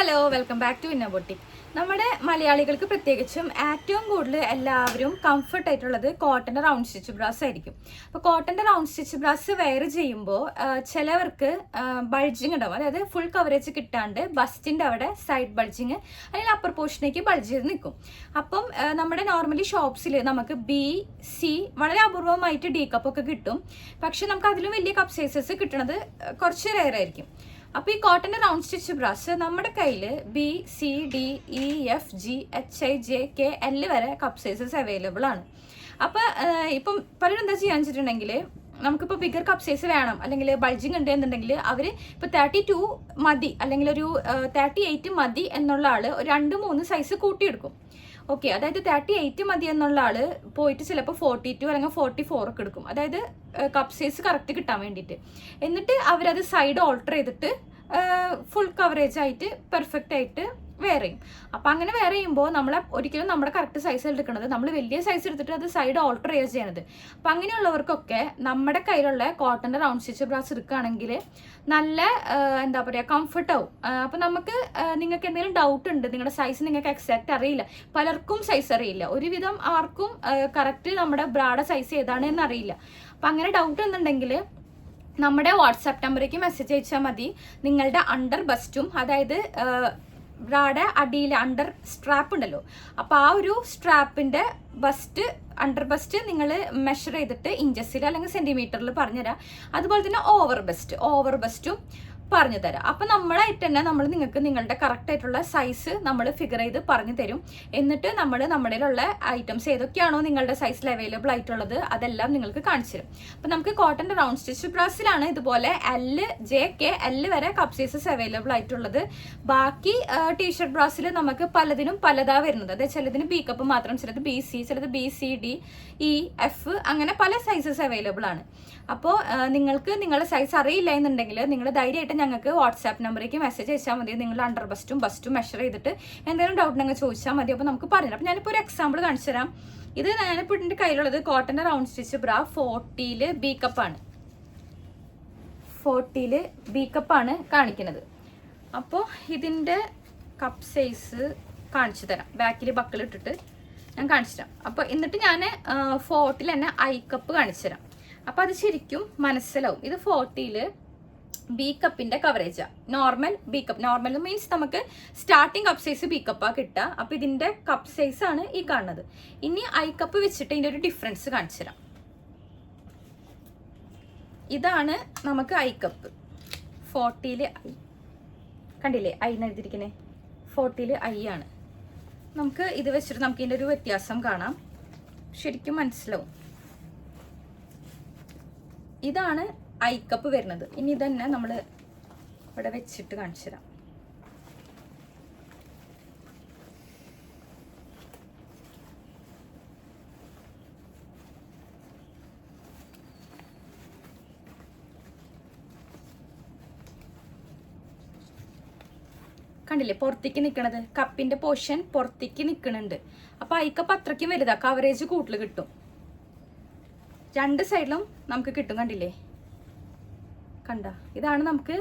Hello, welcome back to ഇന്ന boutique. നമ്മുടെ മലയാളികൾക്ക് പ്രത്യേകിച്ചും ഏറ്റവും കൂടുതൽ എല്ലാവരും കംഫർട്ട് ആയിട്ടുള്ളത് കോട്ടൻ്റെ റൗണ്ട് സ്റ്റിച്ച് ബ്രാസ് ആയിരിക്കും. അപ്പോൾ കോട്ടൻ്റെ റൗണ്ട് സ്റ്റിച്ച് ബ്രാസ് വെയർ ചെയ്യുമ്പോൾ ചിലവർക്ക് ബൾജിങ് ഉണ്ടാവും, അതായത് ഫുൾ കവറേജ് കിട്ടാണ്ട് ബസ്റ്റിൻ്റെ അവിടെ സൈഡ് ബൾജിങ് അല്ലെങ്കിൽ അപ്പർ പോർഷനേക്ക് ബൾജ് ചെയ്ത് നിൽക്കും. അപ്പം നമ്മുടെ നോർമലി ഷോപ്സിൽ നമുക്ക് ബി സി വളരെ അപൂർവമായിട്ട് ഡി കപ്പൊക്കെ കിട്ടും. പക്ഷെ നമുക്ക് അതിലും വലിയ കപ്പ് സൈസസ് കിട്ടുന്നത് കുറച്ച് റെയർ ആയിരിക്കും. അപ്പോൾ ഈ കോട്ടൻ്റെ റൗണ്ട് സ്റ്റിച്ച് ബ്രാസ് നമ്മുടെ കയ്യിൽ B C D E F G H I J K L വരെ കപ്പ് സൈസസ് അവൈലബിൾ ആണ്. അപ്പോൾ ഇപ്പം പലരും എന്താ ചെയ്യാന്ന് വെച്ചിട്ടുണ്ടെങ്കിൽ, നമുക്കിപ്പോൾ ബിഗർ കപ്പ് സൈസ് വേണം അല്ലെങ്കിൽ ബൾജിങ് ഉണ്ട് എന്നുണ്ടെങ്കിൽ അവർ ഇപ്പോൾ 32 മതി അല്ലെങ്കിൽ ഒരു 38 മതി എന്നുള്ള ആൾ ഒരു 2-3 സൈസ് കൂട്ടിയെടുക്കും. ഓക്കെ, അതായത് 38 മതി എന്നുള്ള ആള് പോയിട്ട് ചിലപ്പോൾ 42 അല്ലെങ്കിൽ 44 ഒക്കെ എടുക്കും, അതായത് കപ്പ് സൈസ് കറക്റ്റ് കിട്ടാൻ വേണ്ടിയിട്ട്. എന്നിട്ട് അവരത് സൈഡ് ഓൾട്ടർ ചെയ്തിട്ട് ഫുൾ കവറേജ് ആയിട്ട് പെർഫെക്റ്റ് ആയിട്ട് വെയർ ചെയ്യും. അപ്പം അങ്ങനെ വെയർ ചെയ്യുമ്പോൾ ഒരിക്കലും നമ്മുടെ കറക്റ്റ് സൈസ് എടുക്കുന്നത്, നമ്മൾ വലിയ സൈസ് എടുത്തിട്ട് അത് സൈഡ് ഓൾട്ടർ ചെയ്യുക ചെയ്യണത്. അപ്പം അങ്ങനെയുള്ളവർക്കൊക്കെ നമ്മുടെ കയ്യിലുള്ള കോട്ടൻ്റെ റൗണ്ട് സ്റ്റിച്ച് ബ്രാസ് എടുക്കുകയാണെങ്കിൽ നല്ല എന്താ പറയുക കംഫർട്ട് ആവും. അപ്പം നിങ്ങൾക്ക് എന്തെങ്കിലും ഡൗട്ട് ഉണ്ട്, നിങ്ങളുടെ സൈസ് നിങ്ങൾക്ക് എക്സാക്റ്റ് അറിയില്ല, പലർക്കും സൈസ് അറിയില്ല, ഒരുവിധം ആർക്കും കറക്റ്റ് നമ്മുടെ ബ്രായുടെ സൈസ് ഏതാണെന്ന് അറിയില്ല. അപ്പം അങ്ങനെ ഡൗട്ട് എന്നുണ്ടെങ്കിൽ നമ്മുടെ വാട്സാപ്പ് നമ്പറേക്ക് മെസ്സേജ് അയച്ചാൽ മതി. നിങ്ങളുടെ അണ്ടർ ബസ്റ്റും, അതായത് ബ്രായുടെ അടിയിൽ അണ്ടർ സ്ട്രാപ്പ് ഉണ്ടല്ലോ, അപ്പോൾ ആ ഒരു സ്ട്രാപ്പിൻ്റെ അണ്ടർ ബസ്റ്റ് നിങ്ങൾ മെഷർ ചെയ്തിട്ട് ഇഞ്ചസിൽ അല്ലെങ്കിൽ സെൻറ്റിമീറ്ററിൽ പറഞ്ഞുതരാം. അതുപോലെ തന്നെ ഓവർ ബസ്റ്റും പറഞ്ഞു തരാം. അപ്പം നമ്മളായിട്ട് തന്നെ നിങ്ങൾക്ക് നിങ്ങളുടെ കറക്റ്റ് ആയിട്ടുള്ള സൈസ് നമ്മൾ ഫിഗർ ചെയ്ത് പറഞ്ഞു തരും. എന്നിട്ട് നമ്മുടെയിലുള്ള ഐറ്റംസ് ഏതൊക്കെയാണോ നിങ്ങളുടെ സൈസിൽ അവൈലബിൾ ആയിട്ടുള്ളത് അതെല്ലാം നിങ്ങൾക്ക് കാണിച്ചു തരും. അപ്പം നമുക്ക് കോട്ടൻ്റെ റൗണ്ട് സ്റ്റിച്ച് ബ്രാസിലാണ് ഇതുപോലെ എൽ ജെ കെ എൽ വരെ കപ്പ് സൈസസ് അവൈലബിൾ ആയിട്ടുള്ളത്. ബാക്കി ടീഷർട്ട് ബ്രാസിൽ നമുക്ക് പലതിനും പലതാ വരുന്നത്, അതായത് ചിലതിന് ബി കപ്പ് മാത്രം, ചിലത് ബി സി, ചിലത് B C D E F, അങ്ങനെ പല സൈസസ് അവൈലബിൾ ആണ്. അപ്പോൾ നിങ്ങൾക്ക് നിങ്ങളുടെ സൈസ് അറിയില്ല എന്നുണ്ടെങ്കിൽ നിങ്ങൾ ധൈര്യമായിട്ട് ഞങ്ങൾക്ക് വാട്സാപ്പ് നമ്പറേക്ക് മെസ്സേജ് അയച്ചാൽ മതി. നിങ്ങൾ അണ്ടർ ബസ്റ്റും മെഷർ ചെയ്തിട്ട് എന്തെങ്കിലും ഡൗട്ട് നിങ്ങൾ ചോദിച്ചാൽ മതി. അപ്പോൾ നമുക്ക് പറഞ്ഞു. അപ്പോൾ ഞാനിപ്പോൾ ഒരു എക്സാമ്പിൾ കാണിച്ചു തരാം. ഇത് ഞാനിപ്പോൾ എൻ്റെ കയ്യിലുള്ളത് കോട്ടൻ്റെ റൗണ്ട് സ്റ്റിച്ച് ബ്രാ 40 ബി കപ്പാണ്. 40 ബി കപ്പാണ് കാണിക്കുന്നത്. അപ്പോൾ ഇതിൻ്റെ കപ്പ് സൈസ് കാണിച്ചു തരാം. ബാക്കിൽ ബക്കിൾ ഇട്ടിട്ട് ഞാൻ കാണിച്ചു തരാം. അപ്പോൾ എന്നിട്ട് ഞാൻ 40 തന്നെ ഐ കപ്പ് കാണിച്ചു തരാം. അപ്പോൾ അത് ശരിക്കും മനസ്സിലാവും. ഇത് 40 ബി കപ്പിന്റെ കവറേജാ. Normal B cup, normal means നമുക്ക് സ്റ്റാർട്ടിങ് കപ്പ് സൈസ് ബി കപ്പാ കിട്ടുക. അപ്പൊ ഇതിന്റെ കപ്പ് സൈസ് ആണ് ഈ കാണുന്നത്. ഇനി ഐ കപ്പ് വെച്ചിട്ട് ഇതിന്റെ ഒരു ഡിഫറൻസ് കാണിച്ചു തരാം. ഇതാണ് നമുക്ക് ഐ കപ്പ് 40 ഐ, കണ്ടില്ലേ ഐ എഴുതിയിരിക്കുന്നേ, 40 ഐ ആണ്. നമുക്ക് ഇത് വെച്ചിട്ട് നമുക്ക് ഇതിന്റെ ഒരു വ്യത്യാസം കാണാം, ശരിക്കും മനസ്സിലാവും. ഇതാണ് ഐ കപ്പ് വരുന്നത്. ഇനി ഇതന്നെ നമ്മൾ ഇവിടെ വെച്ചിട്ട് കാണിച്ചു തരാം. കണ്ടില്ലേ പുറത്തേക്ക് നിൽക്കണത്, കപ്പിന്റെ പോർഷൻ പുറത്തേക്ക് നിൽക്കുന്നുണ്ട്. അപ്പൊ ഐ കപ്പ് അത്രയ്ക്കും വലുതാ, കവറേജ് കൂടുതൽ കിട്ടും. രണ്ട് സൈഡിലും നമുക്ക് കിട്ടും. കണ്ടില്ലേ, ഇതാണ് നമുക്ക്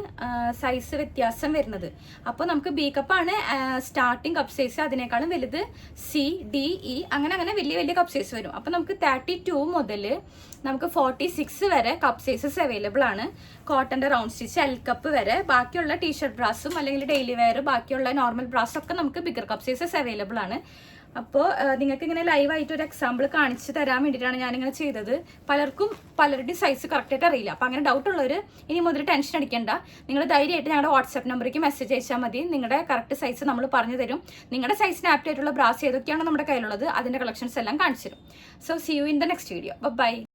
സൈസ് വ്യത്യാസം വരുന്നത്. അപ്പോൾ നമുക്ക് ബി കപ്പാണ് സ്റ്റാർട്ടിങ് കപ്പ് സൈസ്, അതിനേക്കാളും വലുത് സി ഡി ഇ അങ്ങനെ വലിയ വലിയ കപ്പ് സൈസ് വരും. അപ്പോൾ നമുക്ക് 32 മുതൽ നമുക്ക് 46 വരെ കപ്പ് സൈസസ് അവൈലബിൾ ആണ്. കോട്ടൻ്റെ റൗണ്ട് സ്റ്റിച്ച് എൽ കപ്പ് വരെ. ബാക്കിയുള്ള ടീഷർട്ട് ബ്രാസും അല്ലെങ്കിൽ ഡെയിലി വെയർ ബാക്കിയുള്ള നോർമൽ ബ്രാസും ഒക്കെ നമുക്ക് ബിഗർ കപ്പ് സൈസസ് അവൈലബിൾ ആണ്. അപ്പോൾ നിങ്ങൾക്ക് ഇങ്ങനെ ലൈവായിട്ട് ഒരു എക്സാമ്പിൾ കാണിച്ചു തരാൻ വേണ്ടിയിട്ടാണ് ഞാനിങ്ങനെ ചെയ്തത്. പലരുടെയും സൈസ് കറക്റ്റായിട്ട് അറിയില്ല. അപ്പോൾ അങ്ങനെ ഡൗട്ട് ഉള്ളവർ ഇനി മുതൽ ടെൻഷൻ അടിക്കേണ്ട. നിങ്ങൾ ധൈര്യമായിട്ട് ഞങ്ങളുടെ വാട്സാപ്പ് നമ്പറേക്ക് മെസ്സേജ് അയച്ചാൽ മതി. നിങ്ങളുടെ കറക്റ്റ് സൈസ് നമ്മൾ പറഞ്ഞു തരും. നിങ്ങളുടെ സൈസിന് ആപ്റ്റ് ആയിട്ടുള്ള ബ്രാസ് ഏതൊക്കെയാണോ നമ്മുടെ കയ്യിലുള്ളത് അതിൻ്റെ കളക്ഷൻസ് എല്ലാം കാണിച്ചു തരും. So see you in the next video. By.